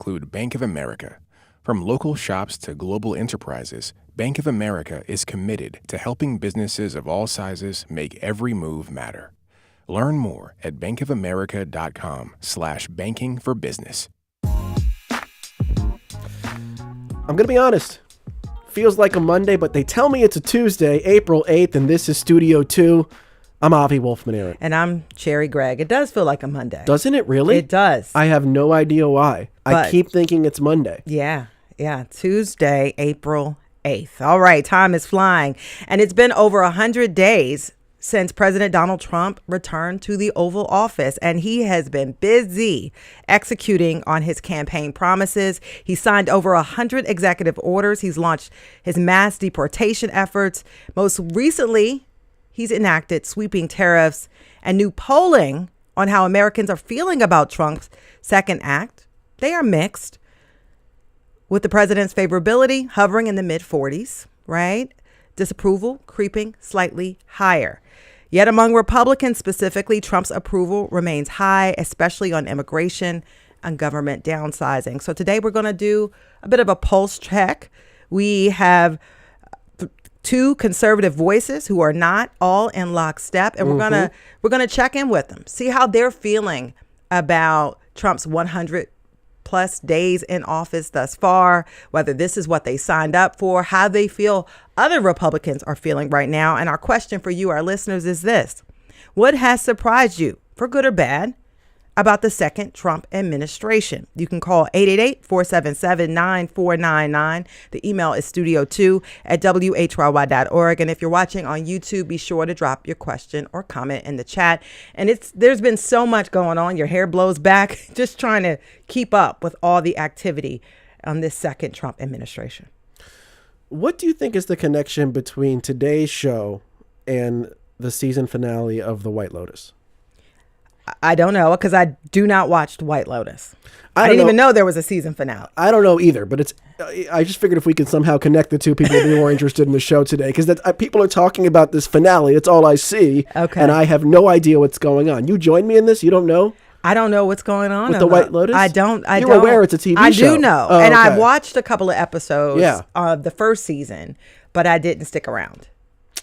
include Bank of America. From local shops to global enterprises, Bank of America is committed to helping businesses of all sizes make every move matter. Learn more at bankofamerica.com/banking for business. I'm going to be honest. Feels like a Monday, but they tell me it's a Tuesday, April 8th, and this is Studio 2. I'm Avi Wolfman-Arent. And I'm Cherry Gregg. It does feel like a Monday. Doesn't it really? It does. I have no idea why. I keep thinking it's Monday. Yeah. Tuesday, April 8th. All right. Time is flying. And it's been over 100 days since President Donald Trump returned to the Oval Office, and he has been busy executing on his campaign promises. He signed over 100 executive orders. He's launched his mass deportation efforts. Most recently, he's enacted sweeping tariffs and new polling on how Americans are feeling about Trump's second act. They are mixed, with the president's favorability hovering in the mid-40s, right? Disapproval creeping slightly higher. Yet among Republicans specifically, Trump's approval remains high, especially on immigration and government downsizing. So today we're going to do a bit of a pulse check. We have two conservative voices who are not all in lockstep, and we're gonna check in with them, see how they're feeling about Trump's 100 plus days in office thus far, whether this is what they signed up for, how they feel other Republicans are feeling right now. And our question for you, our listeners, is this: what has surprised you, for good or bad, about the second Trump administration? You can call 888-477-9499. The email is studio2@whyy.org. And if you're watching on YouTube, be sure to drop your question or comment in the chat. And there's been so much going on. Your hair blows back, just trying to keep up with all the activity on this second Trump administration. What do you think is the connection between today's show and the season finale of The White Lotus? I don't know, because I do not watch White Lotus. I didn't even know there was a season finale. I don't know either, but I just figured if we could somehow connect the two, people would be more interested in the show today, because people are talking about this finale. It's all I see, and I have no idea what's going on. You join me in this? You don't know? I don't know what's going on with the White Lotus. You're aware it's a TV show. I do know, and okay. I've watched a couple of episodes of the first season, but I didn't stick around.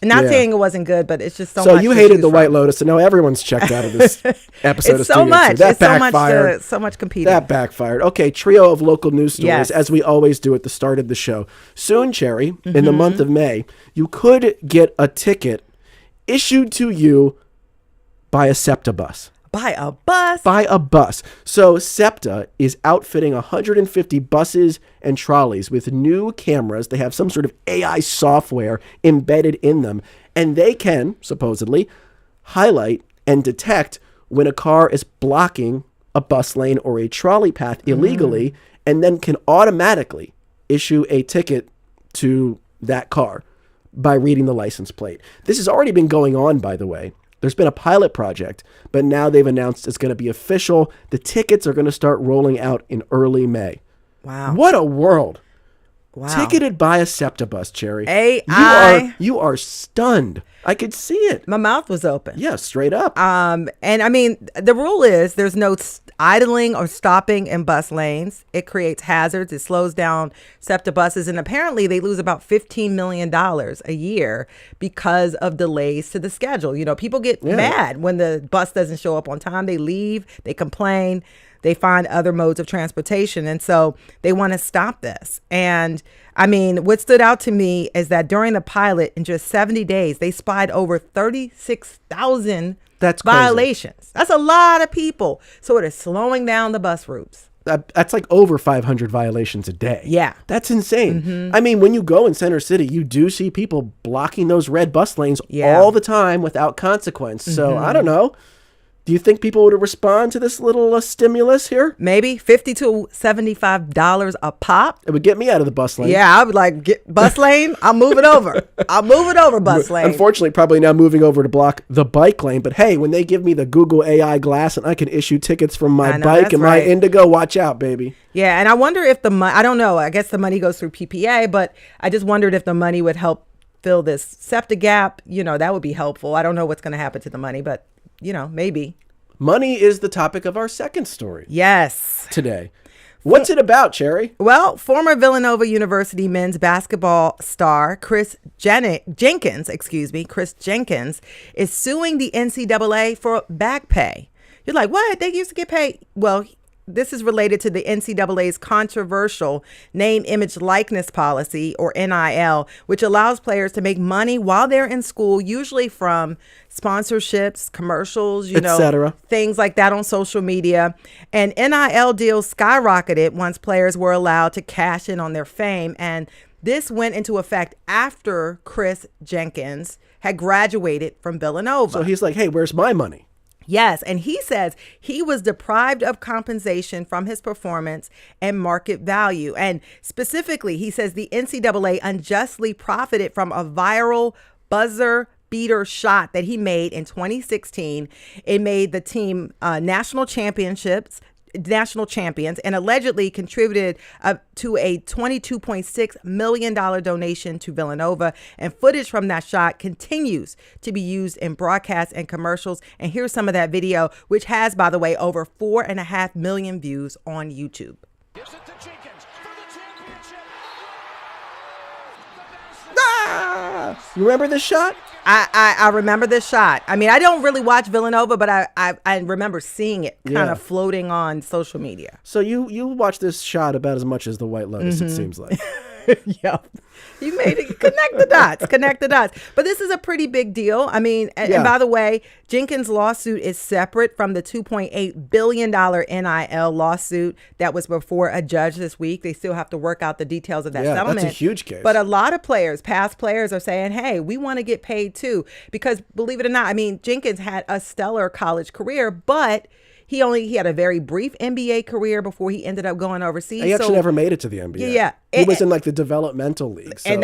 Not saying it wasn't good, but it's just so much. So you hated the White Lotus, and now everyone's checked out of this episode. It's so much. That it's backfired. So much competing. That backfired. Okay, trio of local news stories, yes, as we always do at the start of the show. Soon, Cherry, in the month of May, you could get a ticket issued to you by a SEPTA bus. By a bus? By a bus. So SEPTA is outfitting 150 buses and trolleys with new cameras. They have some sort of AI software embedded in them, and they can, supposedly, highlight and detect when a car is blocking a bus lane or a trolley path illegally, and then can automatically issue a ticket to that car by reading the license plate. This has already been going on, by the way. There's been a pilot project, but now they've announced it's going to be official. The tickets are going to start rolling out in early May. Wow. What a world. Wow. Ticketed by a SEPTA bus, Cherry. AI. You are stunned. I could see it. My mouth was open. Yeah, straight up. And I mean, the rule is there's no idling or stopping in bus lanes. It creates hazards. It slows down SEPTA buses. And apparently they lose about $15 million a year because of delays to the schedule. You know, people get mad when the bus doesn't show up on time. They leave, they complain, they find other modes of transportation. And so they want to stop this. And I mean, what stood out to me is that during the pilot, in just 70 days, they spied over 36,000 violations. That's a lot of people. So it is slowing down the bus routes. That's like over 500 violations a day. Yeah. That's insane. I mean, when you go in Center City, you do see people blocking those red bus lanes all the time without consequence. So I don't know. Do you think people would respond to this little stimulus here? Maybe $50 to $75 a pop. It would get me out of the bus lane. Yeah, I would like, get bus lane. I'll move it over. I'll move it over, bus lane. Unfortunately, probably now moving over to block the bike lane. But hey, when they give me the Google AI glass and I can issue tickets from my bike and my Indigo, watch out, baby. Yeah, and I wonder if the money, I don't know, I guess the money goes through PPA, but I just wondered if the money would help fill this SEPTA gap. You know, that would be helpful. I don't know what's going to happen to the money, but you know, maybe. Money is the topic of our second story. Yes. Today. What's it about, Cherry? Well, former Villanova University men's basketball star Chris Jenkins is suing the NCAA for back pay. You're like, what? They used to get paid? Well, this is related to the NCAA's controversial name, image, likeness policy, or NIL, which allows players to make money while they're in school, usually from sponsorships, commercials, etc. Things like that on social media. And NIL deals skyrocketed once players were allowed to cash in on their fame. And this went into effect after Chris Jenkins had graduated from Villanova. So he's like, hey, where's my money? Yes, and he says he was deprived of compensation from his performance and market value. And specifically, he says the NCAA unjustly profited from a viral buzzer beater shot that he made in 2016. It made the team national champions, and allegedly contributed to a $22.6 million donation to Villanova. And footage from that shot continues to be used in broadcasts and commercials. And here's some of that video, which has, by the way, over 4.5 million views on YouTube. Gives it to Jenkins for the championship. You remember this shot? I remember this shot. I mean, I don't really watch Villanova, but I remember seeing it kind of floating on social media. So you watch this shot about as much as the White Lotus, it seems like. Yeah. You made it. Connect the dots. But this is a pretty big deal. I mean, and by the way, Jenkins' lawsuit is separate from the $2.8 billion NIL lawsuit that was before a judge this week. They still have to work out the details of that settlement. That's a huge case. But a lot of players, past players, are saying, hey, we want to get paid too. Because believe it or not, I mean, Jenkins had a stellar college career, but he had a very brief NBA career before he ended up going overseas. He actually never made it to the NBA. Yeah. He was in like the developmental league. So, and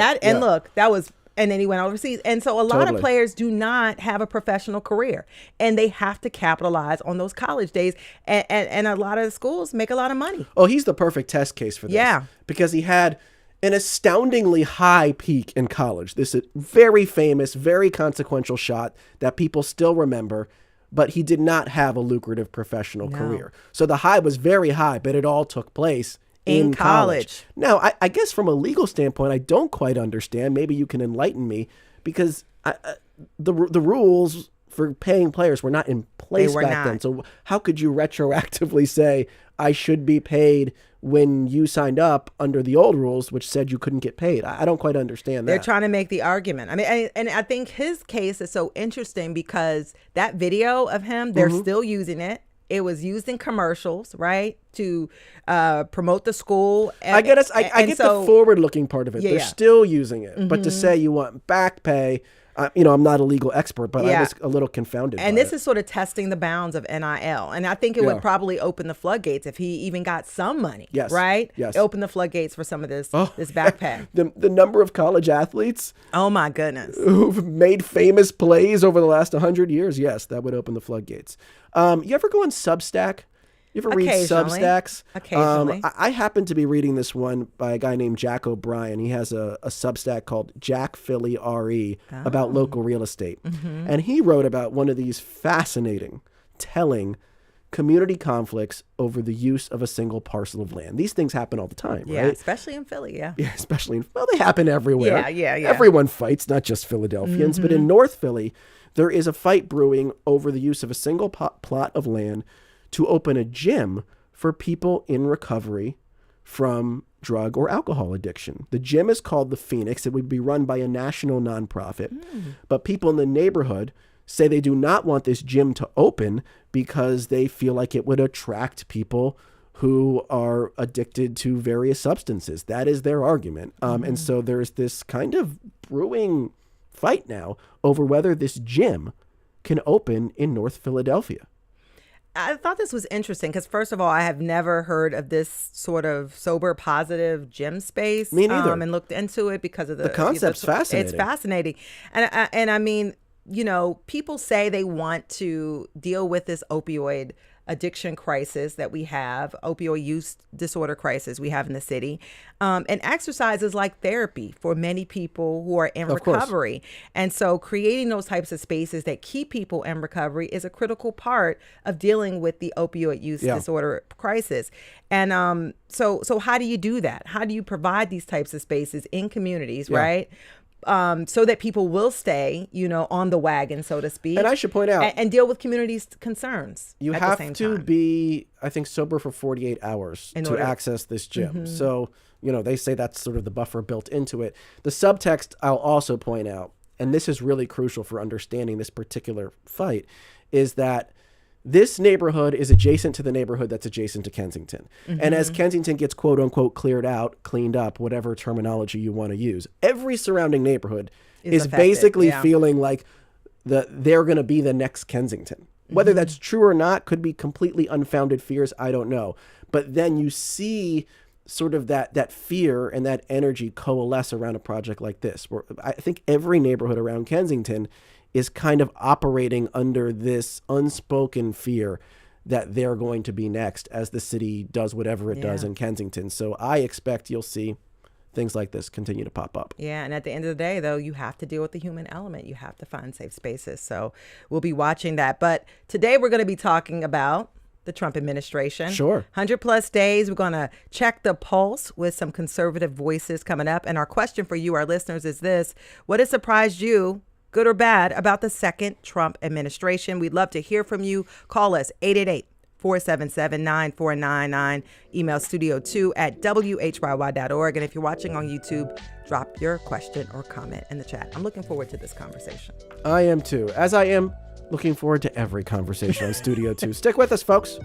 then he went overseas. And so a lot of players do not have a professional career, and they have to capitalize on those college days. And a lot of the schools make a lot of money. Oh, he's the perfect test case for this. Yeah. Because he had an astoundingly high peak in college. This is very famous, very consequential shot that people still remember. But he did not have a lucrative professional career. So the high was very high, but it all took place in college. Now, I guess from a legal standpoint, I don't quite understand. Maybe you can enlighten me, because the rules for paying players were not in place back then. So how could you retroactively say I should be paid when you signed up under the old rules, which said you couldn't get paid? I don't quite understand that. They're trying to make the argument. I mean, and I think his case is so interesting because that video of him, they're still using it. It was used in commercials, right, to promote the school. I get the forward-looking part of it. They're still using it. But to say you want back pay, I'm not a legal expert, but I was a little confounded. And this is sort of testing the bounds of NIL. And I think it would probably open the floodgates if he even got some money, right? Yes. Open the floodgates for some of this back pay. The number of college athletes, oh my goodness, who've made famous plays over the last 100 years, yes, that would open the floodgates. You ever go on Substack? You ever read Substacks? Occasionally. I happen to be reading this one by a guy named Jack O'Brien. He has a Substack called Jack Philly RE about local real estate. And he wrote about one of these fascinating, telling community conflicts over the use of a single parcel of land. These things happen all the time, yeah, right? Especially in Philly, yeah. Yeah, they happen everywhere. Yeah. Everyone fights, not just Philadelphians. But in North Philly, there is a fight brewing over the use of a single plot of land to open a gym for people in recovery from drug or alcohol addiction. The gym is called the Phoenix. It would be run by a national nonprofit. But people in the neighborhood say they do not want this gym to open because they feel like it would attract people who are addicted to various substances. That is their argument. And so there's this kind of brewing fight now over whether this gym can open in North Philadelphia. I thought this was interesting because, first of all, I have never heard of this sort of sober, positive gym space. Me neither. And looked into it because of the concept's fascinating. It's fascinating. And I mean, people say they want to deal with this opioid addiction crisis that we have, opioid use disorder crisis we have in the city, and exercise is like therapy for many people who are in recovery. And so creating those types of spaces that keep people in recovery is a critical part of dealing with the opioid use disorder crisis. And so how do you do that? How do you provide these types of spaces in communities, right? So that people will stay, on the wagon, so to speak. And I should point out, and deal with communities' concerns. You have to be, I think, sober for 48 hours to access this gym. So, they say that's sort of the buffer built into it. The subtext I'll also point out, and this is really crucial for understanding this particular fight, is that this neighborhood is adjacent to the neighborhood that's adjacent to Kensington. And as Kensington gets quote unquote cleared out, cleaned up, whatever terminology you want to use, every surrounding neighborhood is basically feeling like they're going to be the next Kensington. Whether that's true or not could be completely unfounded fears. I don't know. But then you see sort of that fear and that energy coalesce around a project like this, where I think every neighborhood around Kensington is kind of operating under this unspoken fear that they're going to be next as the city does whatever it does in Kensington. So I expect you'll see things like this continue to pop up. Yeah, and at the end of the day, though, you have to deal with the human element. You have to find safe spaces. So we'll be watching that. But today we're going to be talking about the Trump administration. Sure. 100+ days. We're going to check the pulse with some conservative voices coming up. And our question for you, our listeners, is this: what has surprised you, good or bad, about the second Trump administration? We'd love to hear from you. Call us 888-477-9499. Email studio2@whyy.org. And if you're watching on YouTube, drop your question or comment in the chat. I'm looking forward to this conversation. I am too, as I am looking forward to every conversation on Studio 2. Stick with us, folks.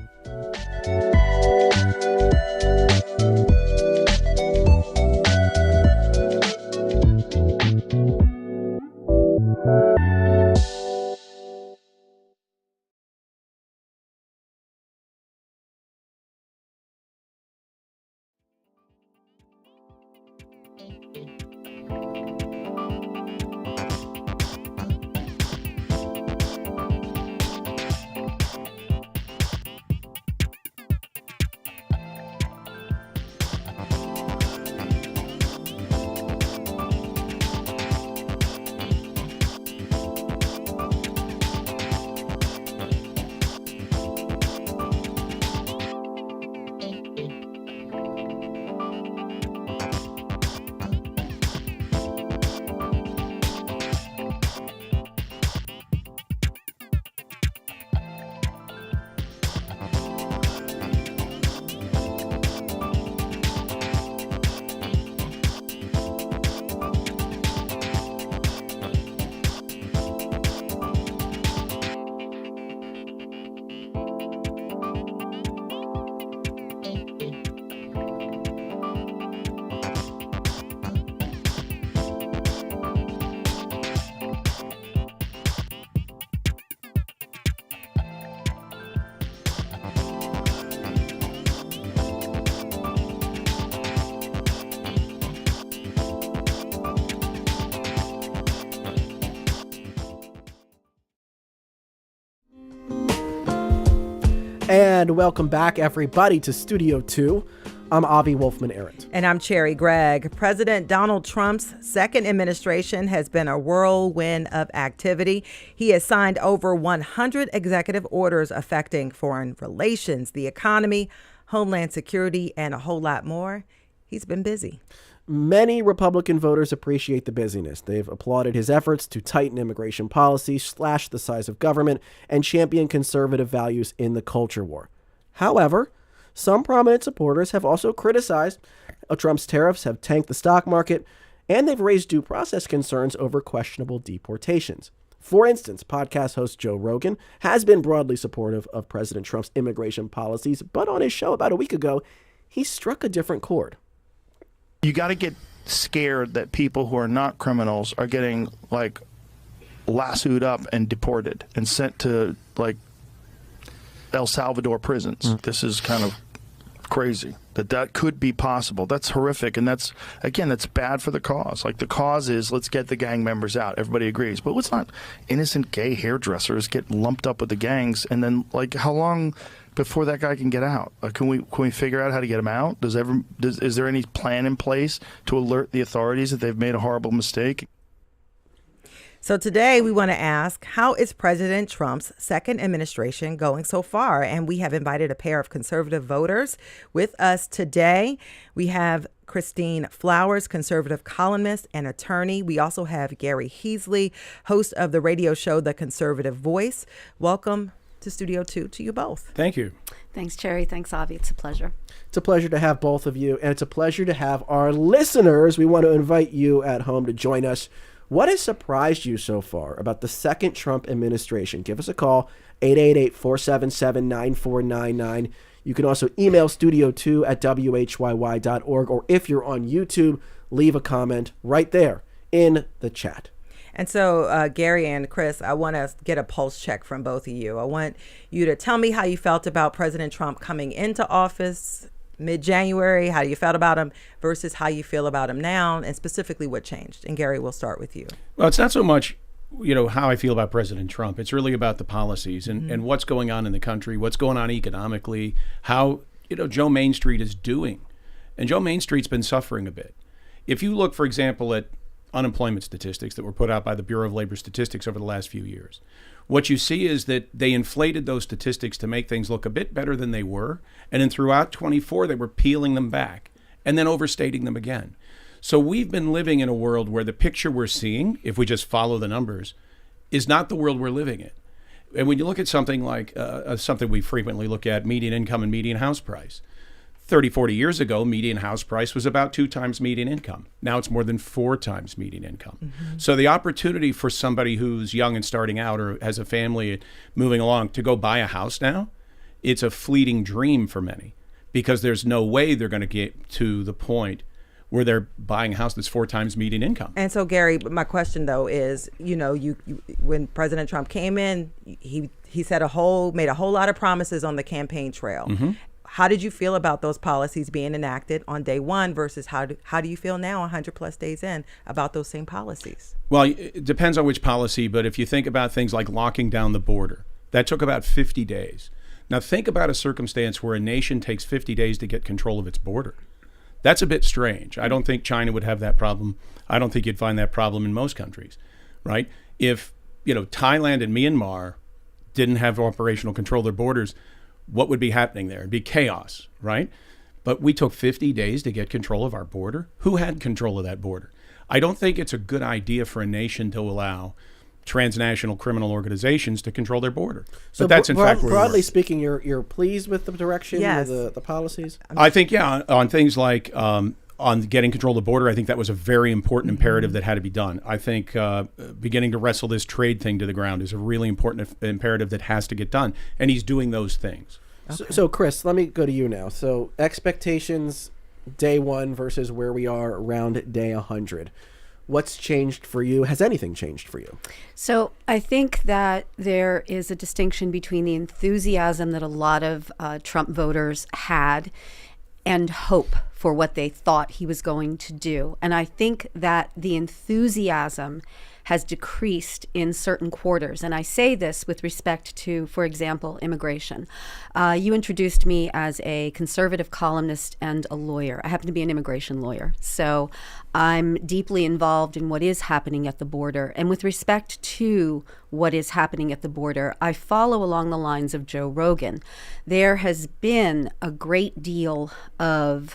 And welcome back, everybody, to Studio 2. I'm Avi Wolfman-Arent. And I'm Cherry Gregg. President Donald Trump's second administration has been a whirlwind of activity. He has signed over 100 executive orders affecting foreign relations, the economy, homeland security, and a whole lot more. He's been busy. Many Republican voters appreciate the busyness. They've applauded his efforts to tighten immigration policy, slash the size of government, and champion conservative values in the culture war. However, some prominent supporters have also criticized how Trump's tariffs have tanked the stock market, and they've raised due process concerns over questionable deportations. For instance, podcast host Joe Rogan has been broadly supportive of President Trump's immigration policies, but on his show about a week ago, he struck a different chord. You got to get scared that people who are not criminals are getting lassoed up and deported and sent to El Salvador prisons. This is kind of crazy that could be possible. That's horrific. And that's bad for the cause. The cause is, let's get the gang members out. Everybody agrees. But let's not innocent gay hairdressers get lumped up with the gangs. And then how long before that guy can get out? Can we figure out how to get him out? Is there any plan in place to alert the authorities that they've made a horrible mistake? So today we want to ask, how is President Trump's second administration going so far? And we have invited a pair of conservative voters with us today. We have Christine Flowers, conservative columnist and attorney. We also have Gary Heasley, host of the radio show The Conservative Voice. Welcome to Studio 2 to you both. Thank you. Thanks, Cherry. Thanks, Avi. It's a pleasure. It's a pleasure to have both of you, and it's a pleasure to have our listeners. We want to invite you at home to join us. What has surprised you so far about the second Trump administration? Give us a call, 888-477-9499. You can also email studio2@whyy.org, or if you're on YouTube, leave a comment right there in the chat. And so, Gary and Chris, I want to get a pulse check from both of you. I want you to tell me how you felt about President Trump coming into office mid-January, how you felt about him versus how you feel about him now, and specifically what changed. And Gary, we'll start with you. Well, it's not so much, how I feel about President Trump. It's really about the policies and what's going on in the country, what's going on economically, how, Joe Main Street is doing. And Joe Main Street's been suffering a bit. If you look, for example, at unemployment statistics that were put out by the Bureau of Labor Statistics over the last few years, what you see is that they inflated those statistics to make things look a bit better than they were. And then throughout 24, they were peeling them back and then overstating them again. So we've been living in a world where the picture we're seeing, if we just follow the numbers, is not the world we're living in. And when you look at something like something we frequently look at, median income and median house price, 30, 40 years ago, median house price was about 2 times median income. Now it's more than 4 times median income. Mm-hmm. So the opportunity for somebody who's young and starting out or has a family moving along to go buy a house now, it's a fleeting dream for many because there's no way they're going to get to the point where they're buying a house that's 4 times median income. And so, Gary, my question though is, you when President Trump came in, he made a whole lot of promises on the campaign trail. Mm-hmm. How did you feel about those policies being enacted on day one versus how do you feel now 100 plus days in about those same policies? Well, it depends on which policy, but if you think about things like locking down the border, that took about 50 days. Now think about a circumstance where a nation takes 50 days to get control of its border. That's a bit strange. I don't think China would have that problem. I don't think you'd find that problem in most countries, right? If, Thailand and Myanmar didn't have operational control of their borders, what would be happening there? It'd be chaos, right? But we took 50 days to get control of our border. Who had control of that border? I don't think it's a good idea for a nation to allow transnational criminal organizations to control their border. So but that's in fact broadly speaking, you're pleased with the direction yes. of the policies? I think, yeah, on things like on getting control of the border, I think that was a very important imperative that had to be done. I think beginning to wrestle this trade thing to the ground is a really important imperative that has to get done. And he's doing those things. Okay. So, Chris, let me go to you now. So expectations day one versus where we are around day 100. What's changed for you? Has anything changed for you? So I think that there is a distinction between the enthusiasm that a lot of Trump voters had and hope for what they thought he was going to do. And I think that the enthusiasm has decreased in certain quarters. And I say this with respect to, for example, immigration. You introduced me as a conservative columnist and a lawyer. I happen to be an immigration lawyer. So I'm deeply involved in what is happening at the border. And with respect to what is happening at the border, I follow along the lines of Joe Rogan. There has been a great deal of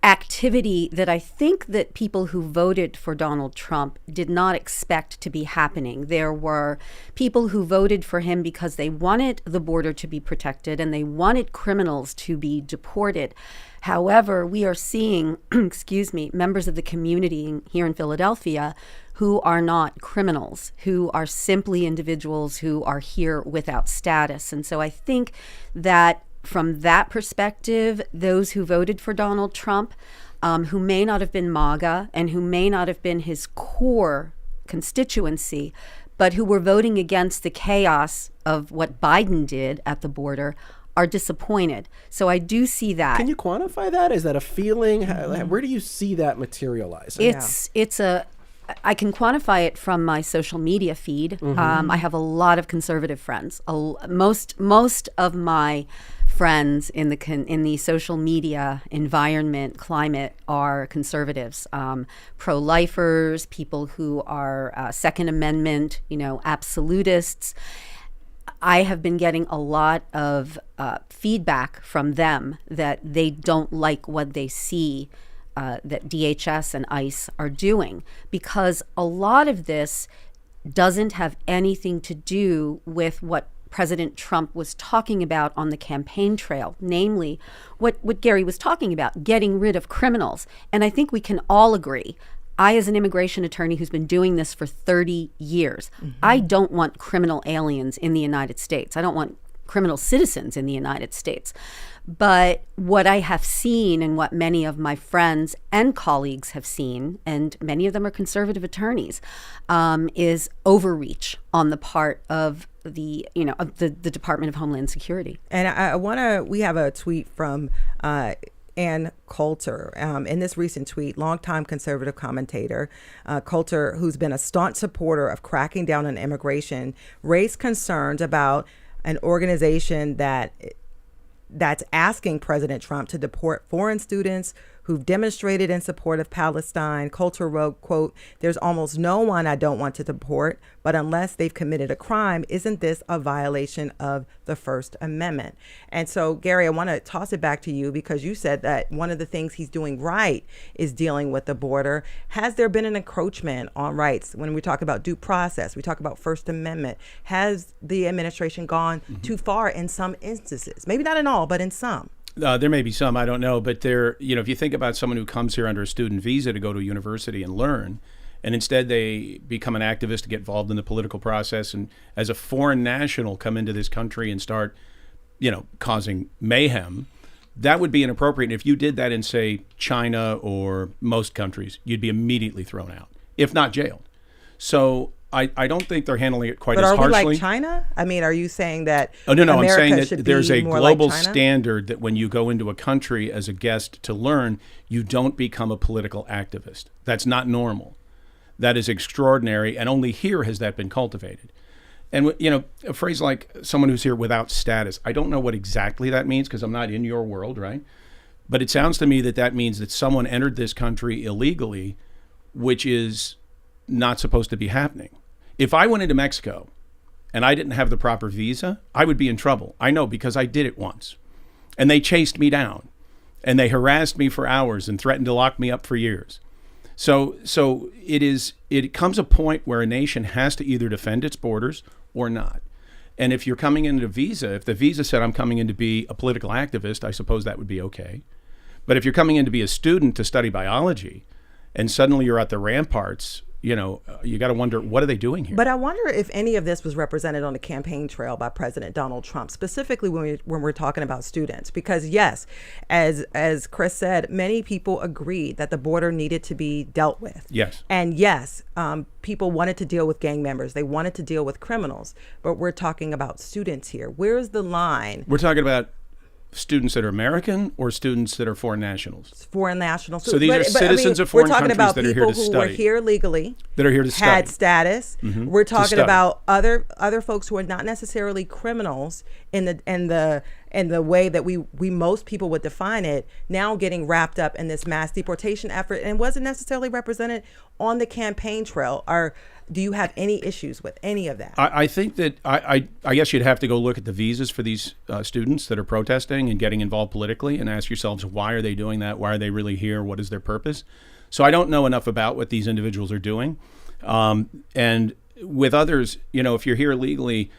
activity that I think that people who voted for Donald Trump did not expect to be happening. There were people who voted for him because they wanted the border to be protected and they wanted criminals to be deported. However, we are seeing, members of the community here in Philadelphia who are not criminals, who are simply individuals who are here without status. And so I think that from that perspective, those who voted for Donald Trump, who may not have been MAGA and who may not have been his core constituency, but who were voting against the chaos of what Biden did at the border, are disappointed. So I do see that. Can you quantify that? Is that a feeling? Where do you see that materializing? It's a I can quantify it from my social media feed. I have a lot of conservative friends. Most of my friends in the social media environment climate are conservatives, pro-lifers, people who are Second Amendment, absolutists. I have been getting a lot of feedback from them that they don't like what they see that DHS and ICE are doing, because a lot of this doesn't have anything to do with what President Trump was talking about on the campaign trail, namely what Gary was talking about, getting rid of criminals. And I think we can all agree, I, as an immigration attorney who's been doing this for 30 years, I don't want criminal aliens in the United States. I don't want criminal citizens in the United States. But what I have seen, and what many of my friends and colleagues have seen, and many of them are conservative attorneys, is overreach on the part of the Department of Homeland Security. And we have a tweet from Ann Coulter. In this recent tweet, longtime conservative commentator Coulter, who's been a staunch supporter of cracking down on immigration, raised concerns about an organization that's asking President Trump to deport foreign students who've demonstrated in support of Palestine. Coulter wrote, quote, "There's almost no one I don't want to deport, but unless they've committed a crime, isn't this a violation of the First Amendment?" And so, Gary, I want to toss it back to you, because you said that one of the things he's doing right is dealing with the border. Has there been an encroachment on rights? When we talk about due process, we talk about First Amendment. Has the administration gone too far in some instances? Maybe not in all, but in some. There may be some, I don't know, but if you think about someone who comes here under a student visa to go to a university and learn, and instead they become an activist to get involved in the political process, and as a foreign national come into this country and start, causing mayhem, that would be inappropriate. And if you did that in, say, China or most countries, you'd be immediately thrown out, if not jailed. So I don't think they're handling it quite as harshly. But are we like China? I mean, are you saying that no, America I'm saying that should there's be a more global like China? standard that when you go into a country as a guest to learn, you don't become a political activist. That's not normal. That is extraordinary, and only here has that been cultivated. And, a phrase like someone who's here without status, I don't know what exactly that means, because I'm not in your world, right? But it sounds to me that means that someone entered this country illegally, which is not supposed to be happening. If I went into Mexico and I didn't have the proper visa, I would be in trouble. I know, because I did it once. And they chased me down, and they harassed me for hours and threatened to lock me up for years. So it comes a point where a nation has to either defend its borders or not. And if you're coming in a visa, if the visa said I'm coming in to be a political activist, I suppose that would be okay. But if you're coming in to be a student to study biology, and suddenly you're at the ramparts, you got to wonder, what are they doing here? But I wonder if any of this was represented on the campaign trail by President Donald Trump, specifically when we're talking about students. Because yes, as Chris said, many people agreed that the border needed to be dealt with. Yes. And yes, people wanted to deal with gang members. They wanted to deal with criminals. But we're talking about students here. Where's the line? We're talking about students that are American or students that are foreign nationals? Foreign nationals. So these are citizens of foreign countries that are here to study. We're talking about people who were here legally, that are here to study, had status. We're talking about other folks who are not necessarily criminals in the way that we most people would define it, now getting wrapped up in this mass deportation effort, and wasn't necessarily represented on the campaign trail. Do you have any issues with any of that? I think that I guess you'd have to go look at the visas for these students that are protesting and getting involved politically, and ask yourselves, why are they doing that? Why are they really here? What is their purpose? So I don't know enough about what these individuals are doing. And with others, if you're here legally,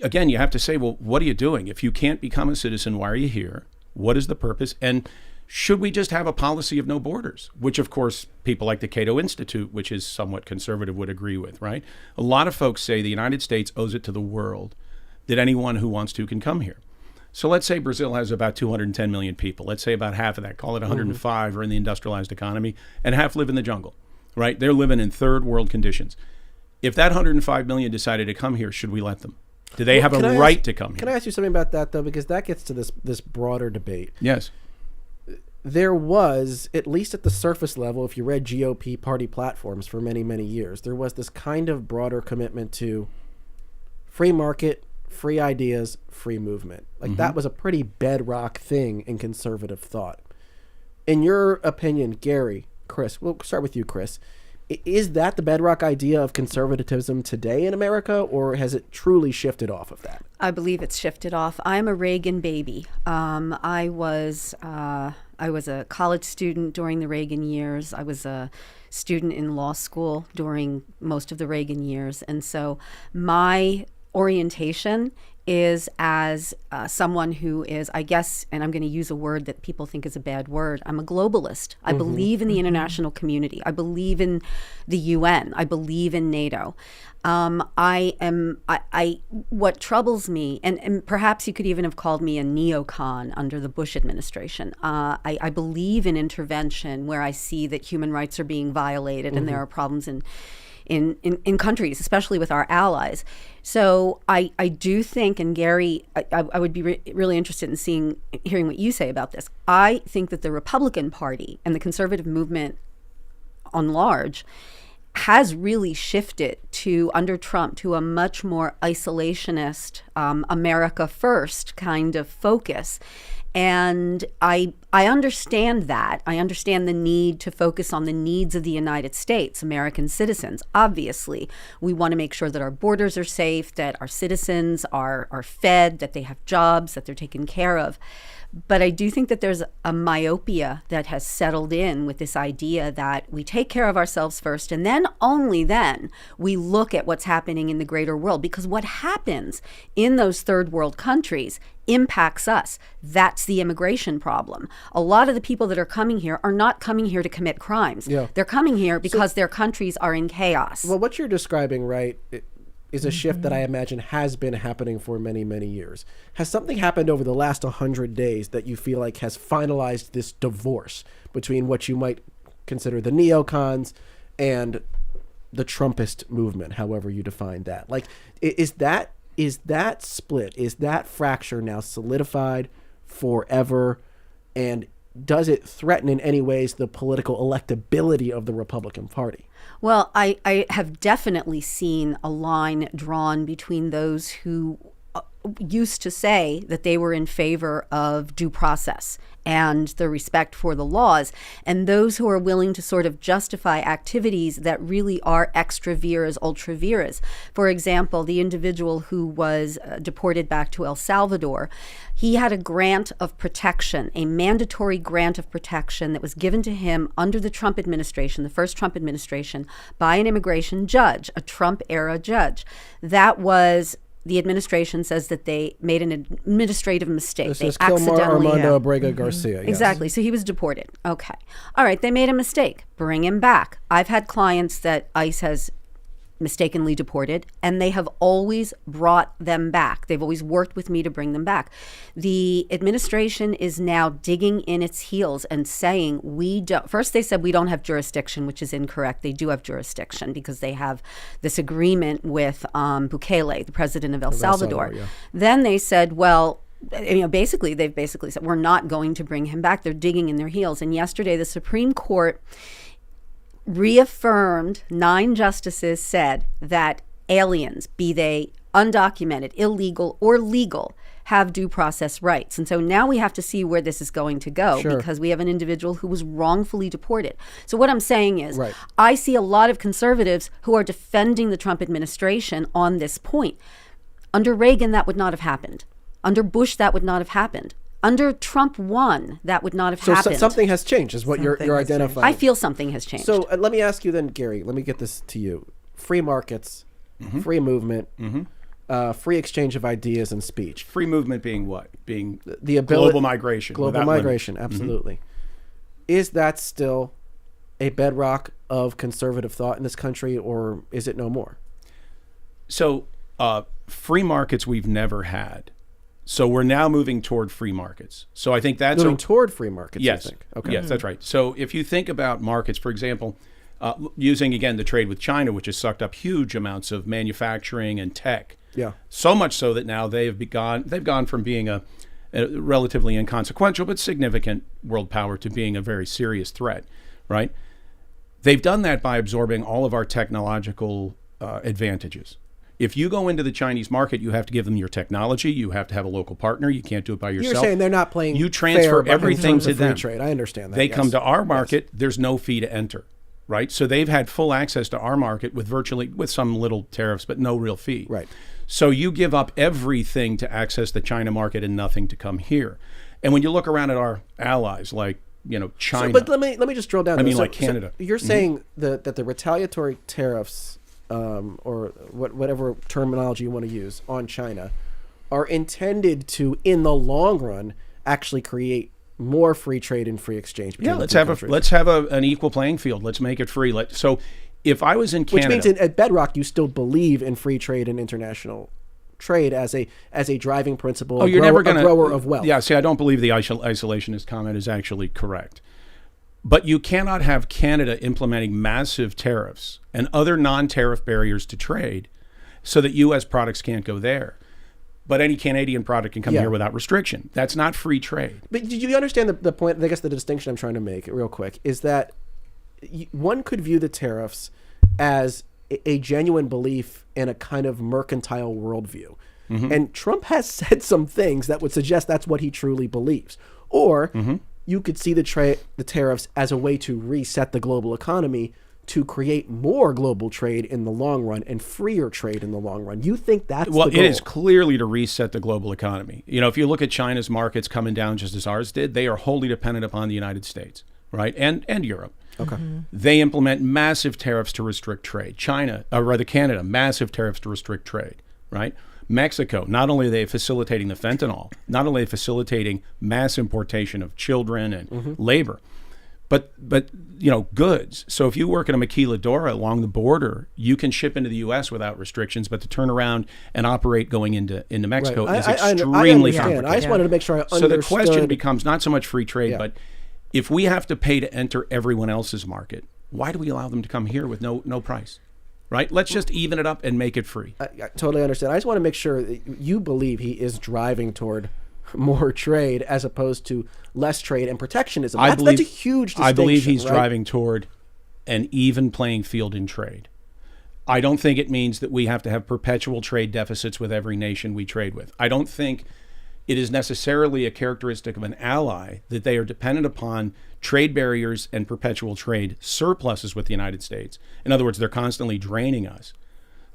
again, you have to say, well, what are you doing? If you can't become a citizen, why are you here? What is the purpose? And should we just have a policy of no borders? Which, of course, people like the Cato Institute, which is somewhat conservative, would agree with, right? A lot of folks say the United States owes it to the world that anyone who wants to can come here. So let's say Brazil has about 210 million people. Let's say about half of that, call it 105, are in the industrialized economy, and half live in the jungle, right? They're living in third world conditions. If that 105 million decided to come here, should we let them? Do they have a right to come here? Can I ask you something about that, though? Because that gets to this broader debate. Yes. there was, at least at the surface level, if you read GOP party platforms for many, many years, there was this kind of broader commitment to free market, free ideas, free movement. Like that was a pretty bedrock thing in conservative thought. In your opinion, Gary, Chris, we'll start with you, Chris. Is that the bedrock idea of conservatism today in America, or has it truly shifted off of that? I believe it's shifted off. I'm a Reagan baby. I was a college student during the Reagan years. I was a student in law school during most of the Reagan years. And so my orientation is as someone who is, I guess, and I'm going to use a word that people think is a bad word, I'm a globalist. I believe in the international community. I believe in the UN. I believe in NATO. What troubles me, and perhaps you could even have called me a neocon under the Bush administration. I believe in intervention where I see that human rights are being violated and there are problems in countries, especially with our allies. So I do think, and Gary, I would be really interested in hearing what you say about this. I think that the Republican Party and the conservative movement on large has really shifted under Trump to a much more isolationist, America first kind of focus. And I understand that. I understand the need to focus on the needs of the United States, American citizens. Obviously, we want to make sure that our borders are safe, that our citizens are fed, that they have jobs, that they're taken care of. But I do think that there's a myopia that has settled in with this idea that we take care of ourselves first, and then only then we look at what's happening in the greater world. Because what happens in those third world countries impacts us. That's the immigration problem. A lot of the people that are coming here are not coming here to commit crimes. Yeah. They're coming here because their countries are in chaos. Well, what you're describing, right, is a shift that I imagine has been happening for many, many years. Has something happened over the last 100 days that you feel like has finalized this divorce between what you might consider the neocons and the Trumpist movement, however you define that? Like, is that split, is that fracture now solidified forever? And does it threaten in any ways the political electability of the Republican Party? Well, I have definitely seen a line drawn between those who used to say that they were in favor of due process and the respect for the laws, and those who are willing to sort of justify activities that really are extra vires, ultra vires. For example, the individual who was deported back to El Salvador, he had a grant of protection, a mandatory grant of protection that was given to him under the Trump administration, the first Trump administration, by an immigration judge, a Trump-era judge. That was... The administration says that they made an administrative mistake. This they is Kilmar Armando Abrega Garcia. Yes. Exactly. So he was deported. Okay. All right. They made a mistake. Bring him back. I've had clients that ICE has mistakenly deported, and they have always brought them back. They've always worked with me to bring them back. The administration is now digging in its heels and saying we don't. First, they said we don't have jurisdiction, which is incorrect. They do have jurisdiction because they have this agreement with Bukele, the president of El Salvador. Yeah. Then they said, well, they've basically said we're not going to bring him back. They're digging in their heels. And yesterday, the Supreme Court reaffirmed, 9 justices said that aliens, be they undocumented, illegal, or legal, have due process rights. And so now we have to see where this is going to go, because we have an individual who was wrongfully deported. So what I'm saying is, I see a lot of conservatives who are defending the Trump administration on this point. Under Reagan, that would not have happened. Under Bush, that would not have happened. Under Trump 1, that would not have happened. So something has changed, is what you're identifying. I feel something has changed. So let me ask you then, Gary, let me get this to you. Free markets, free movement, free exchange of ideas and speech. Free movement being what? Being the global migration. Global migration, absolutely. Is that still a bedrock of conservative thought in this country, or is it no more? So free markets we've never had. So we're now moving toward free markets. So I think that's moving toward free markets. Yes. You think? Okay. Yes, that's right. So if you think about markets, for example, using again the trade with China, which has sucked up huge amounts of manufacturing and tech. Yeah. So much so that now they've gone from being a relatively inconsequential but significant world power to being a very serious threat, right? They've done that by absorbing all of our technological advantages. If you go into the Chinese market, you have to give them your technology. You have to have a local partner. You can't do it by yourself. You're saying they're not playing You transfer fair everything in terms to of free them. trade. I understand that. They yes. come to our market. There's no fee to enter, right? So they've had full access to our market with some little tariffs, but no real fee. Right. So you give up everything to access the China market and nothing to come here. And when you look around at our allies, like China, But let me just drill down. I mean, So- like Canada. So you're saying that the retaliatory tariffs, or whatever terminology you want to use, on China, are intended to, in the long run, actually create more free trade and free exchange. Between Yeah, the two countries. let's have an equal playing field. Let's make it free. So if I was in Canada, Which means at bedrock you still believe in free trade and international trade as a driving principle. you're never going a to grower of wealth. Yeah, see, I don't believe the isolationist comment is actually correct. But you cannot have Canada implementing massive tariffs and other non-tariff barriers to trade so that U.S. products can't go there. But any Canadian product can come Yeah. here without restriction. That's not free trade. But do you understand the point? I guess the distinction I'm trying to make real quick is that one could view the tariffs as a genuine belief in a kind of mercantile worldview. Mm-hmm. And Trump has said some things that would suggest that's what he truly believes. Or Mm-hmm. you could see the tariffs as a way to reset the global economy to create more global trade in the long run and freer trade in the long run. You think that's Well, the goal? it is clearly to reset the global economy. If you look at China's markets coming down just as ours did, they are wholly dependent upon the United States, right? And Europe. Okay. They implement massive tariffs to restrict trade. Canada, massive tariffs to restrict trade, right? Mexico, not only are they facilitating the fentanyl, not only are they facilitating mass importation of children and labor, but goods. So if you work in a maquiladora along the border, you can ship into the U.S. without restrictions, but to turn around and operate going into Mexico Right. is I extremely understand. complicated. I just wanted to make sure I So understood. the question becomes not so much free trade, Yeah. but if we have to pay to enter everyone else's market, why do we allow them to come here with no price? Right? Let's just even it up and make it free. I totally understand. I just want to make sure that you believe he is driving toward more trade as opposed to less trade and protectionism. That's a huge distinction. I believe he's right? driving toward an even playing field in trade. I don't think it means that we have to have perpetual trade deficits with every nation we trade with. I don't think it is necessarily a characteristic of an ally that they are dependent upon trade barriers and perpetual trade surpluses with the United States. In other words, they're constantly draining us,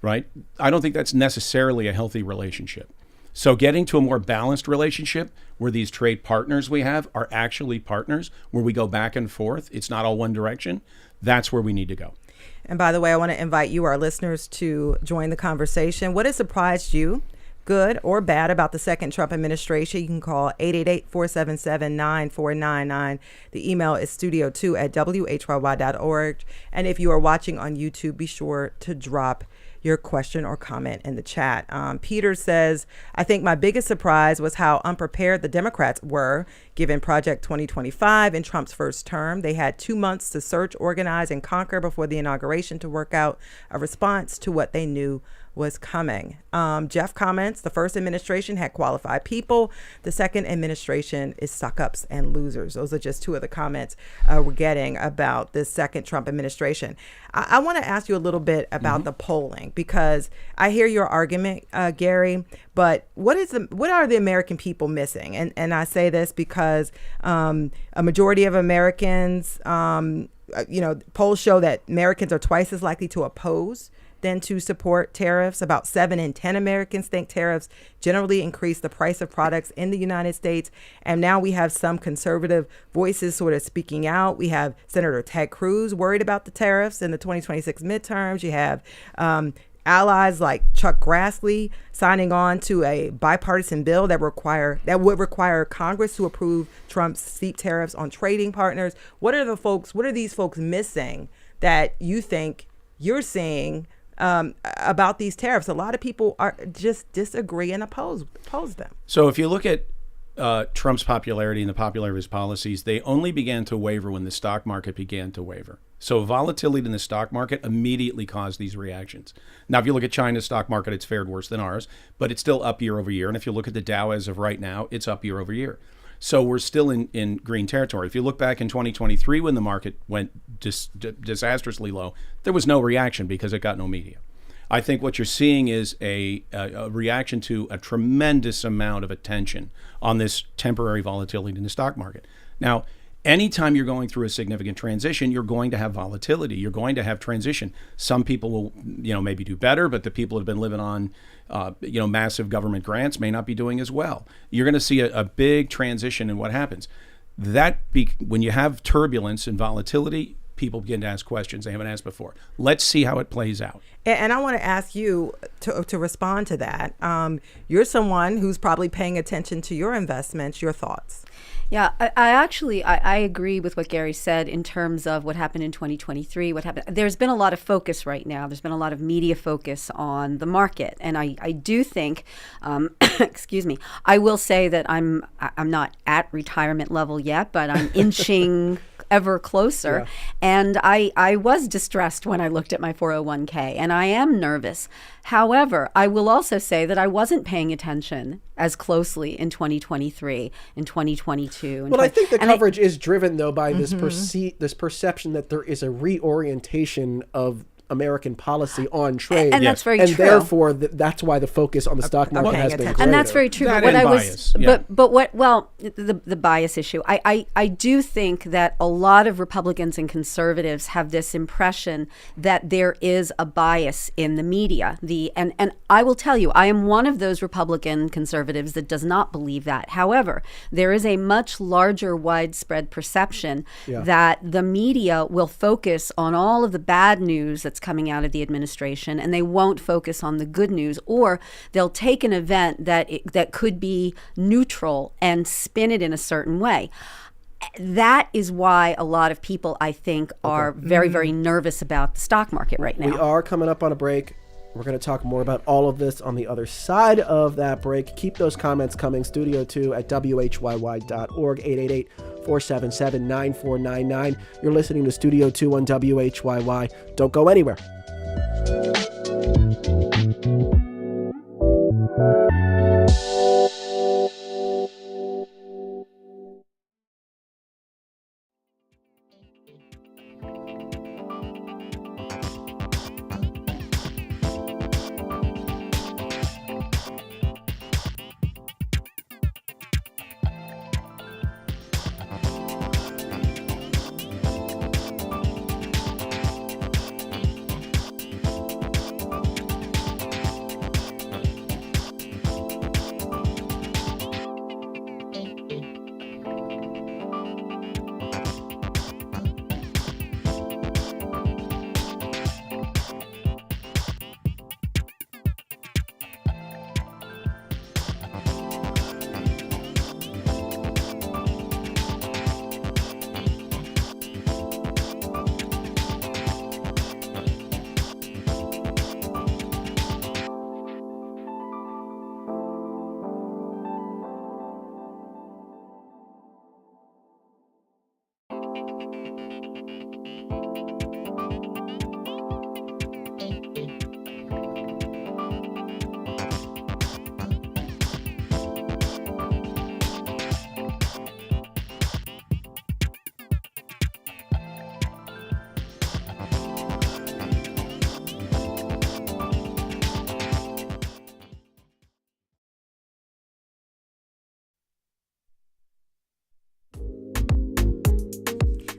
right? I don't think that's necessarily a healthy relationship. So getting to a more balanced relationship where these trade partners we have are actually partners, where we go back and forth, it's not all one direction, that's where we need to go. And by the way, I want to invite you, our listeners, to join the conversation. What has surprised you, good or bad, about the second Trump administration? You can call 888-477-9499. The email is studio2@whyy.org. And if you are watching on YouTube, be sure to drop your question or comment in the chat. Peter says, I think my biggest surprise was how unprepared the Democrats were given Project 2025 in Trump's first term. They had 2 months to search, organize, and conquer before the inauguration to work out a response to what they knew was coming. Jeff comments, the first administration had qualified people. The second administration is suck-ups and losers. Those are just two of the comments we're getting about this second Trump administration. I want to ask you a little bit about the polling, because I hear your argument, Gary, but what are the American people missing? And I say this because a majority of Americans, polls show that Americans are twice as likely to oppose than to support tariffs. About 7 in 10 Americans think tariffs generally increase the price of products in the United States. And now we have some conservative voices sort of speaking out. We have Senator Ted Cruz worried about the tariffs in the 2026 midterms. You have allies like Chuck Grassley signing on to a bipartisan bill that would require Congress to approve Trump's steep tariffs on trading partners. What are these folks missing that you think you're seeing about these tariffs? A lot of people are just disagree and oppose them. So if you look at Trump's popularity and the popularity of his policies, they only began to waver when the stock market began to waver. So volatility in the stock market immediately caused these reactions. Now, if you look at China's stock market, it's fared worse than ours, but it's still up year over year. And if you look at the Dow as of right now, it's up year over year. So we're still in green territory. If you look back in 2023 when the market went disastrously low, there was no reaction because it got no media. I think what you're seeing is a reaction to a tremendous amount of attention on this temporary volatility in the stock market. Now, anytime you're going through a significant transition, you're going to have volatility. You're going to have transition. Some people will, maybe do better, but the people who have been living on, massive government grants may not be doing as well. You're going to see a big transition in what happens. When you have turbulence and volatility, people begin to ask questions they haven't asked before. Let's see how it plays out. And I want to ask you to respond to that. You're someone who's probably paying attention to your investments. Your thoughts? Yeah, I agree with what Gary said in terms of what happened in 2023. What happened? There's been a lot of focus right now. There's been a lot of media focus on the market, and I do think, excuse me, I will say that I'm not at retirement level yet, but I'm inching ever closer. Yeah. And I was distressed when I looked at my 401k, and I am nervous. However, I will also say that I wasn't paying attention as closely in 2023, in 2022. Well, I think the coverage is driven, though, by this perception that there is a reorientation of American policy on trade. And that's very and true. And therefore, that's why the focus on the stock market has been greater. And that's very true. That but and what bias. Yeah. The bias issue. I do think that a lot of Republicans and conservatives have this impression that there is a bias in the media. And I will tell you, I am one of those Republican conservatives that does not believe that. However, there is a much larger widespread perception that the media will focus on all of the bad news that's coming out of the administration, and they won't focus on the good news, or they'll take an event that could be neutral and spin it in a certain way. That is why a lot of people, I think, are very, very nervous about the stock market right now. We are coming up on a break. We're going to talk more about all of this on the other side of that break. Keep those comments coming. Studio 2 at WHYY.org, 888-477-9499. You're listening to Studio 2 on WHYY. Don't go anywhere.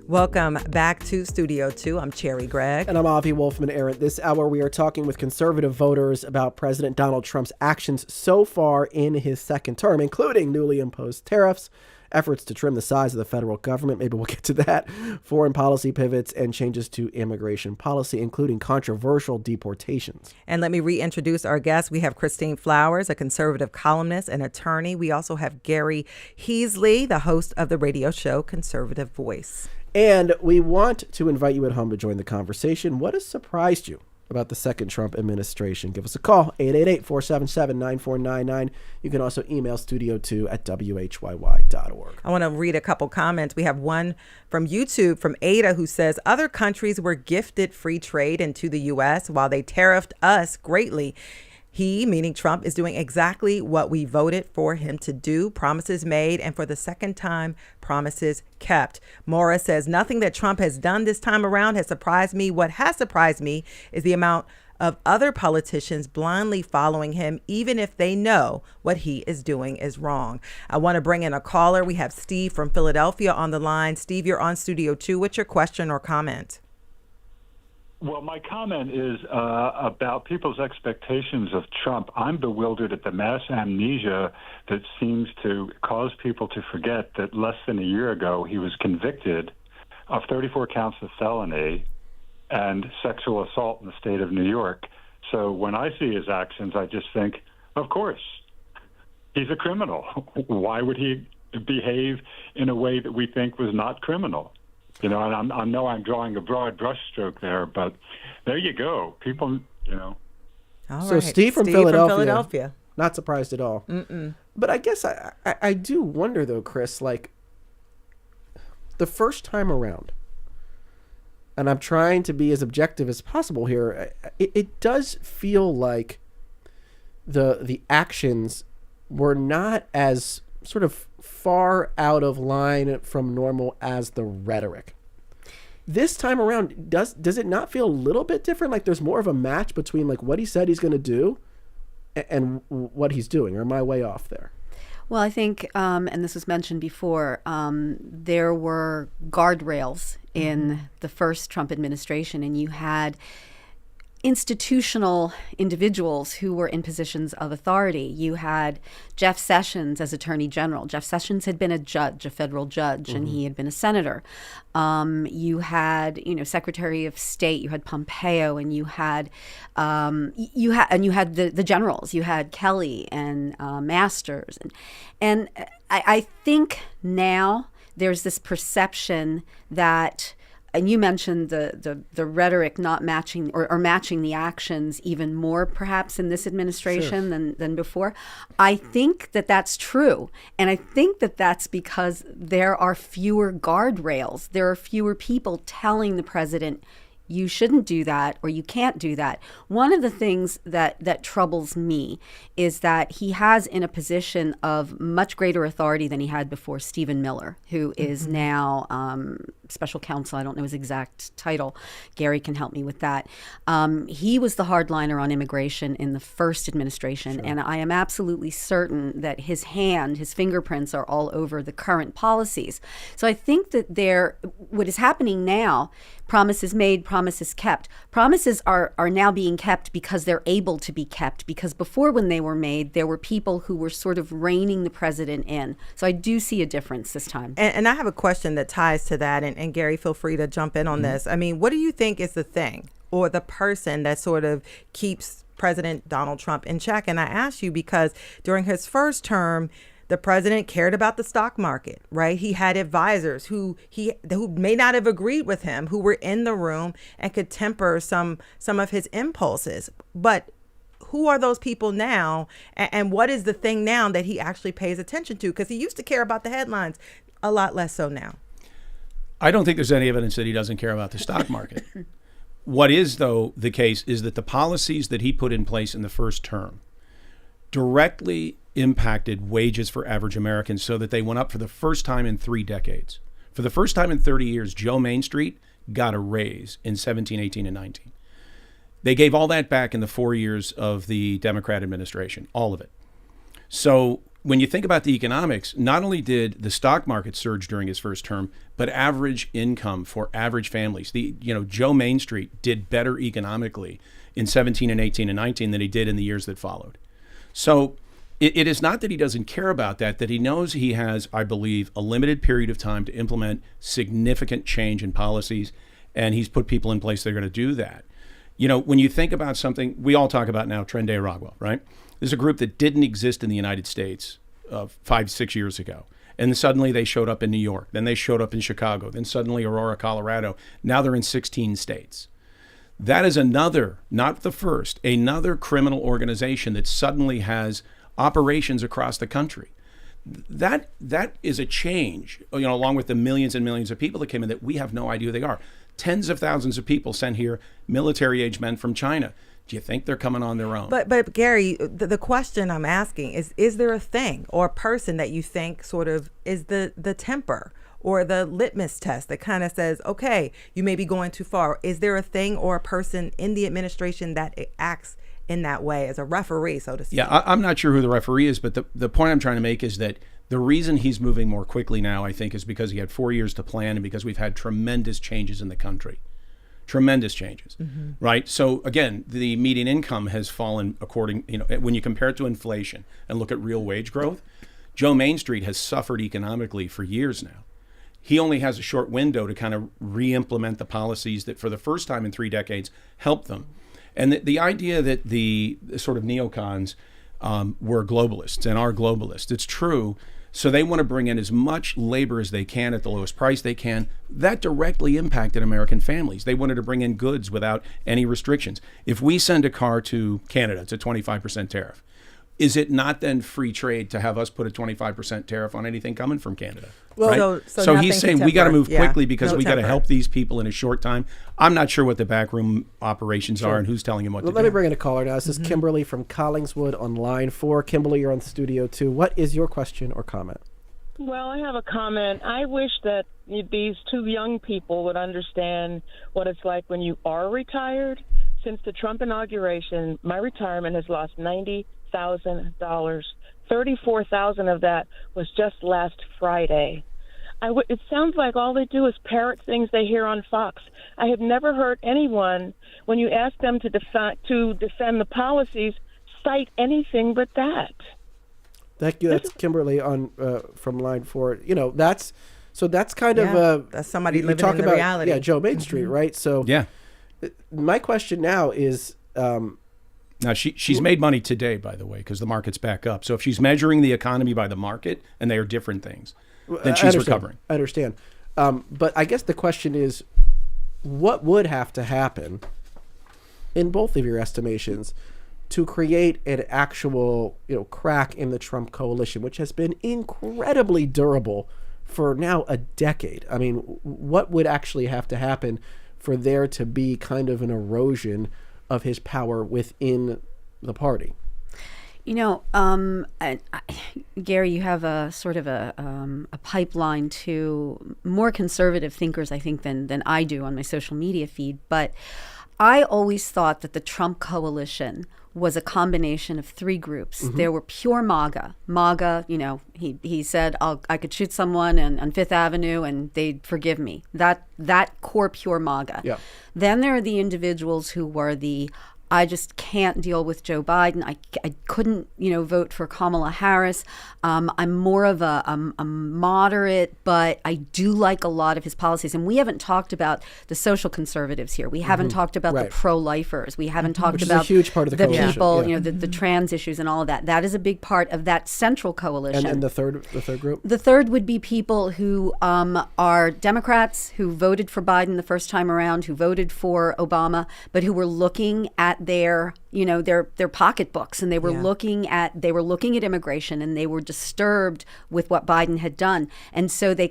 Welcome back to Studio 2. I'm Cherry Gregg. And I'm Avi Wolfman-Arent. This hour we are talking with conservative voters about President Donald Trump's actions so far in his second term, including newly imposed tariffs, efforts to trim the size of the federal government, maybe we'll get to that, foreign policy pivots, and changes to immigration policy, including controversial deportations. And let me reintroduce our guests. We have Christine Flowers, a conservative columnist and attorney. We also have Gary Heasley, the host of the radio show Conservative Voice. And we want to invite you at home to join the conversation. What has surprised you about the second Trump administration, give us a call, 888-477-9499. You can also email studio2@whyy.org. I want to read a couple comments. We have one from YouTube from Ada who says, other countries were gifted free trade into the U.S. while they tariffed us greatly. He, meaning Trump, is doing exactly what we voted for him to do. Promises made, and for the second time, promises kept. Maura says, nothing that Trump has done this time around has surprised me. What has surprised me is the amount of other politicians blindly following him, even if they know what he is doing is wrong. I want to bring in a caller. We have Steve from Philadelphia on the line. Steve, you're on Studio 2. What's your question or comment? Well, my comment is about people's expectations of Trump. I'm bewildered at the mass amnesia that seems to cause people to forget that less than a year ago he was convicted of 34 counts of felony and sexual assault in the state of New York. So when I see his actions, I just think, of course, he's a criminal. Why would he behave in a way that we think was not criminal? You know, and I know I'm drawing a broad brushstroke there, but there you go. People, you know. All So right. Steve from Steve Philadelphia. Not surprised at all. But I guess I do wonder, though, Chris, like, the first time around, and I'm trying to be as objective as possible here, it does feel like the actions were not as sort of far out of line from normal as the rhetoric. This time around, does it not feel a little bit different? Like there's more of a match between like what he said he's going to do and what he's doing? Or am I way off there? Well, I think, and this was mentioned before, there were guardrails in the first Trump administration, and you had institutional individuals who were in positions of authority. You had Jeff Sessions as Attorney General. Jeff Sessions had been a judge, a federal judge, and he had been a senator. You had, Secretary of State. You had Pompeo, and you had the generals. You had Kelly and Masters, and I think now there's this perception that. And you mentioned the rhetoric not matching or matching the actions even more perhaps in this administration than before. I think that that's true. And I think that that's because there are fewer guardrails. There are fewer people telling the president, you shouldn't do that or you can't do that. One of the things that troubles me is that he has in a position of much greater authority than he had before Stephen Miller, who is now special counsel. I don't know his exact title. Gary can help me with that. He was the hardliner on immigration in the first administration, and I am absolutely certain that his fingerprints are all over the current policies. So I think that what is happening now, promises made, promises kept. Promises are now being kept because they're able to be kept, because before when they were made, there were people who were sort of reining the president in. So I do see a difference this time. And I have a question that ties to that, and Gary, feel free to jump in on this. I mean, what do you think is the thing or the person that sort of keeps President Donald Trump in check? And I ask you because during his first term, the president cared about the stock market, right? He had advisors who may not have agreed with him, who were in the room and could temper some of his impulses. But who are those people now? And what is the thing now that he actually pays attention to? Because he used to care about the headlines, a lot less so now. I don't think there's any evidence that he doesn't care about the stock market. What is, though, the case is that the policies that he put in place in the first term directly impacted wages for average Americans so that they went up for the first time in 3 decades. For the first time in 30 years, Joe Main Street got a raise in 17, 18, and 19. They gave all that back in the 4 years of the Democrat administration, all of it. So when you think about the economics, not only did the stock market surge during his first term, but average income for average families. Joe Main Street did better economically in 17 and 18 and 19 than he did in the years that followed. So it is not that he doesn't care about that he knows he has, I believe, a limited period of time to implement significant change in policies, and he's put people in place that are going to do that. When you think about something, we all talk about now Tren de Aragua, right? There's a group that didn't exist in the United States 5-6 years ago. And then suddenly they showed up in New York. Then they showed up in Chicago. Then suddenly Aurora, Colorado. Now they're in 16 states. That is another, not the first, another criminal organization that suddenly has operations across the country. That is a change, along with the millions and millions of people that came in that we have no idea who they are. Tens of thousands of people sent here, military-age men from China. Do you think they're coming on their own? But Gary, the question I'm asking is there a thing or a person that you think sort of is the temper or the litmus test that kind of says, okay, you may be going too far? Is there a thing or a person in the administration that acts in that way as a referee, so to speak? Yeah, I'm not sure who the referee is, but the point I'm trying to make is that the reason he's moving more quickly now, I think, is because he had 4 years to plan and because we've had tremendous changes in the country. Tremendous changes, right? So again, the median income has fallen when you compare it to inflation and look at real wage growth. Joe Main Street has suffered economically for years now. He only has a short window to kind of re-implement the policies that for the first time in 3 decades helped them. And the idea that the sort of neocons were globalists and are globalists, it's true. So they want to bring in as much labor as they can at the lowest price they can. That directly impacted American families. They wanted to bring in goods without any restrictions. If we send a car to Canada, it's a 25% tariff. Is it not then free trade to have us put a 25% tariff on anything coming from Canada? Well, right? so he's saying we got to move quickly because No we got to temper. help these people in a short time. I'm not sure what the backroom operations are and who's telling him what to do. Let me bring in a caller now. This is Kimberly from Collingswood on line 4. Kimberly, you're on Studio 2. What is your question or comment? Well, I have a comment. I wish that these two young people would understand what it's like when you are retired. Since the Trump inauguration, my retirement has lost $90,000. $34,000 of that was just last Friday. It sounds like all they do is parrot things they hear on Fox. I have never heard anyone, when you ask them to defend the policies, cite anything but that. Thank you. That's Kimberly on from line 4. That's kind of that's somebody you living talk in the about, reality. Yeah, Joe Main Street, right? So Yeah. my question now is. Now, she's made money today, by the way, because the market's back up. So if she's measuring the economy by the market, and they are different things, then she's recovering. I understand. But I guess the question is, what would have to happen in both of your estimations to create an actual, crack in the Trump coalition, which has been incredibly durable for now a decade? I mean, what would actually have to happen for there to be kind of an erosion of his power within the party? Gary, you have a sort of a pipeline to more conservative thinkers, I think, than I do on my social media feed. But I always thought that the Trump coalition was a combination of 3 groups. There were pure MAGA. MAGA, he said, I could shoot someone on Fifth Avenue and they'd forgive me. That core pure MAGA. Yeah. Then there are the individuals who were I just can't deal with Joe Biden. I couldn't, vote for Kamala Harris. I'm more of a moderate, but I do like a lot of his policies. And we haven't talked about the social conservatives here. We haven't talked about the pro-lifers. We haven't talked Which is about a huge part of the coalition. people, Yeah. the trans issues and all of that. That is a big part of that central coalition. And the third group? The third would be people who are Democrats who voted for Biden the first time around, who voted for Obama, but who were looking at their pocketbooks, and they were looking at immigration, and they were disturbed with what Biden had done, and so they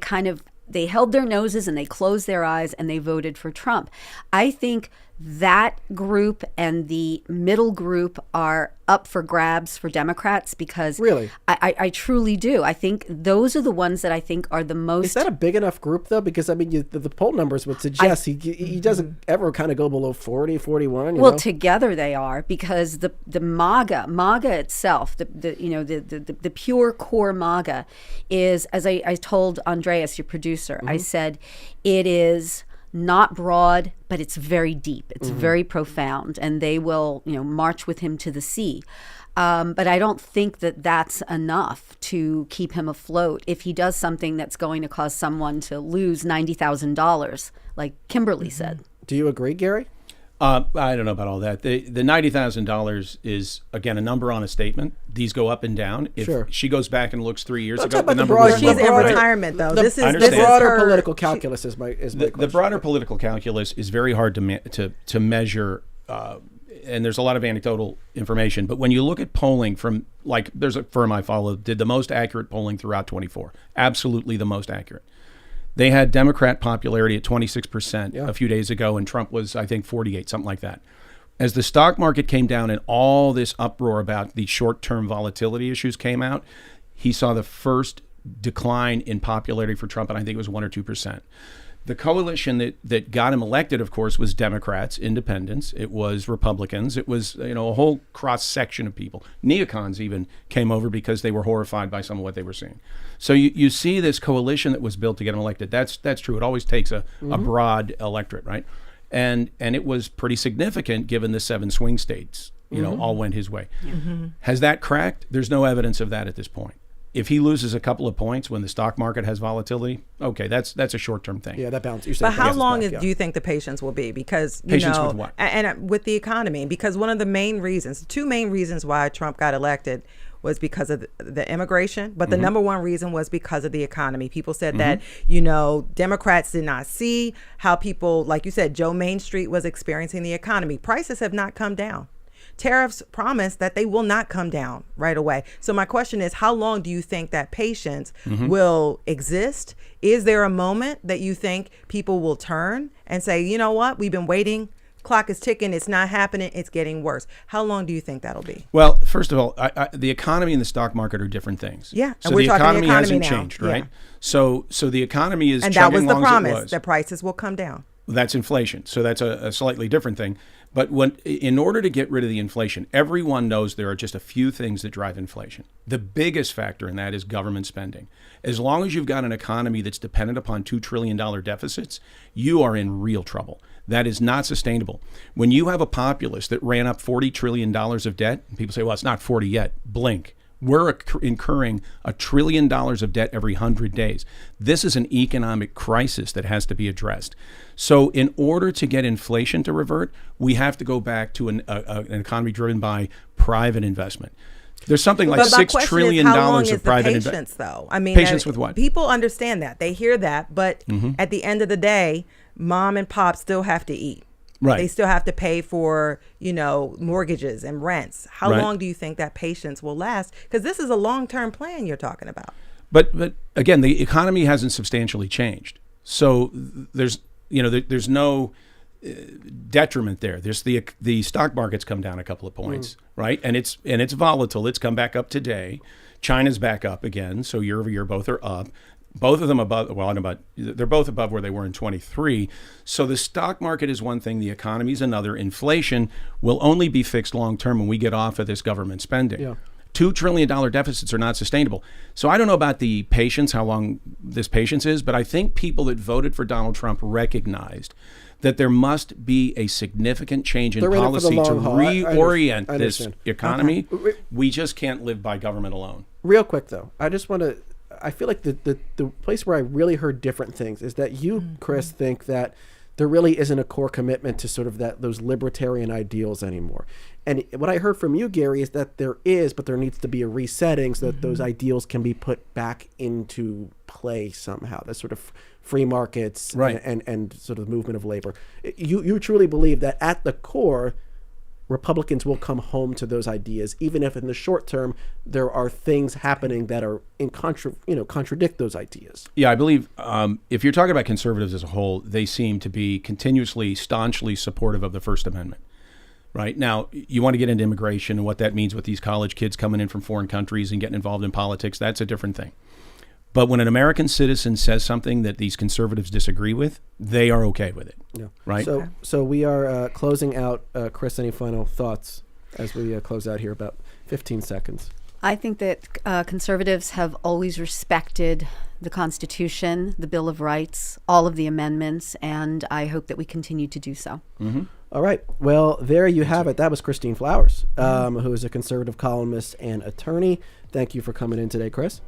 held their noses and they closed their eyes and they voted for Trump. I think that group and the middle group are up for grabs for Democrats because Really? I truly do. I think those are the ones that I think are the most. Is that a big enough group, though? Because, I mean, the poll numbers would suggest he doesn't ever kind of go below 40, 41. Well, together they are, because the MAGA itself, the pure core MAGA is, as I told Andreas, your producer, I said, it is not broad, but it's very deep. It's very profound, and they will, march with him to the sea. But I don't think that that's enough to keep him afloat if he does something that's going to cause someone to lose $90,000, like Kimberly said. Do you agree, Gary? I don't know about all that. The $90,000 is, again, a number on a statement. These go up and down. If she goes back and looks 3 years ago, the number was She's in lower, retirement, though. The This is broader her political calculus is my question. The broader political calculus is very hard to measure, and there's a lot of anecdotal information. But when you look at polling from, like, there's a firm I follow, did the most accurate polling throughout 24. Absolutely the most accurate. They had Democrat popularity at 26% a few days ago, and Trump was, I think, 48, something like that. As the stock market came down and all this uproar about the short-term volatility issues came out, he saw the first decline in popularity for Trump, and I think it was 1 or 2%. The coalition that got him elected, of course, was Democrats, independents. It was Republicans. It was, a whole cross-section of people. Neocons even came over because they were horrified by some of what they were seeing. So you see this coalition that was built to get him elected. That's true. It always takes a broad electorate, right? And it was pretty significant given the 7 swing states, all went his way. Has that cracked? There's no evidence of that at this point. If he loses a couple of points when the stock market has volatility, okay, that's a short-term thing. Yeah, that bounces. But how long do you think the patience will be? Because patience with what? And with the economy, because one of the main reasons, 2 main reasons why Trump got elected was because of the immigration, but the number one reason was because of the economy. People said that, Democrats did not see how people, like you said, Joe Main Street was experiencing the economy. Prices have not come down. Tariffs promise that they will not come down right away. So my question is, how long do you think that patience will exist? Is there a moment that you think people will turn and say, you know what, we've been waiting, clock is ticking, it's not happening, it's getting worse? How long do you think that'll be? Well, first of all, the economy and the stock market are different things. Yeah, so and we're the talking economy now. hasn't changed, right? Yeah. So the economy is and that was chugging the along as it promise was. that prices will come down. That's inflation. So that's a slightly different thing. But in order to get rid of the inflation, everyone knows there are just a few things that drive inflation. The biggest factor in that is government spending. As long as you've got an economy that's dependent upon $2 trillion deficits, you are in real trouble. That is not sustainable. When you have a populace that ran up $40 trillion of debt, and people say, well, it's not 40 yet, blink. We're incurring $1 trillion of debt every 100 days. This is an economic crisis that has to be addressed. So in order to get inflation to revert, we have to go back to an economy driven by private investment. There's something like $6 trillion of private investment. Though? I mean, patience with what? People understand that. They hear that. But at the end of the day, mom and pop still have to eat. Right. They still have to pay for, mortgages and rents. How long do you think that patience will last? Because this is a long-term plan you're talking about. But again, the economy hasn't substantially changed. So there's no detriment there. There's the stock market's come down a couple of points, right? And it's volatile. It's come back up today. China's back up again. So year over year, both are up. Both of them above, they're both above where they were in 23. So the stock market is one thing, the economy is another. Inflation will only be fixed long term when we get off of this government spending. Yeah. $2 trillion deficits are not sustainable. So I don't know about the patience, how long this patience is, but I think people that voted for Donald Trump recognized that there must be a significant change in policy to reorient this economy. Okay. We just can't live by government alone. Real quick, though, I feel like the place where I really heard different things is that you, Chris, think that there really isn't a core commitment to sort of those libertarian ideals anymore. And what I heard from you, Gary, is that there is, but there needs to be a resetting so that those ideals can be put back into play somehow. That sort of free markets and sort of movement of labor. You truly believe that at the core, Republicans will come home to those ideas, even if in the short term there are things happening that are contradict those ideas. Yeah, I believe if you're talking about conservatives as a whole, they seem to be continuously, staunchly supportive of the First Amendment. Right now, you want to get into immigration and what that means with these college kids coming in from foreign countries and getting involved in politics. That's a different thing. But when an American citizen says something that these conservatives disagree with, they are okay with it. Yeah. Right. So we are closing out. Chris, any final thoughts as we close out here? About 15 seconds. I think that conservatives have always respected the Constitution, the Bill of Rights, all of the amendments, and I hope that we continue to do so. Mm-hmm. All right. Well, there you have it. That was Christine Flowers, who is a conservative columnist and attorney. Thank you for coming in today, Chris.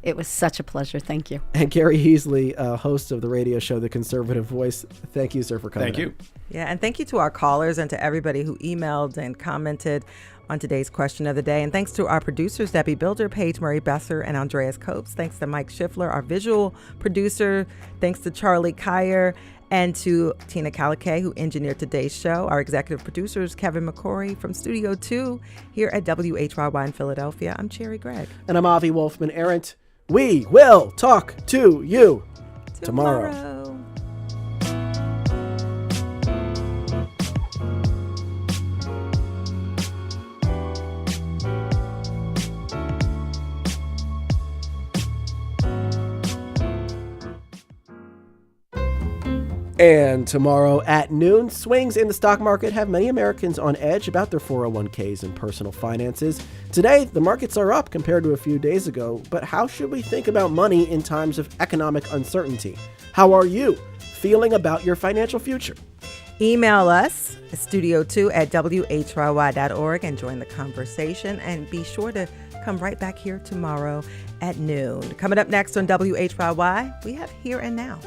It was such a pleasure. Thank you. And Gary Heasley, host of the radio show The Conservative Voice. Thank you, sir, for coming. Thank you. Yeah, and thank you to our callers and to everybody who emailed and commented on today's question of the day. And thanks to our producers, Debbie Builder, Paige Murray Besser, and Andreas Copes. Thanks to Mike Schiffler, our visual producer. Thanks to Charlie Kyer and to Tina Calikay, who engineered today's show. Our executive producers, Kevin McCory from Studio 2 here at WHYY in Philadelphia. I'm Cherry Gregg. And I'm Avi Wolfman-Arent. We will talk to you tomorrow. And tomorrow at noon, swings in the stock market have many Americans on edge about their 401ks and personal finances. Today, the markets are up compared to a few days ago, but how should we think about money in times of economic uncertainty? How are you feeling about your financial future? Email us at studio2@whyy.org and join the conversation. And be sure to come right back here tomorrow at noon. Coming up next on WHYY, we have Here and Now.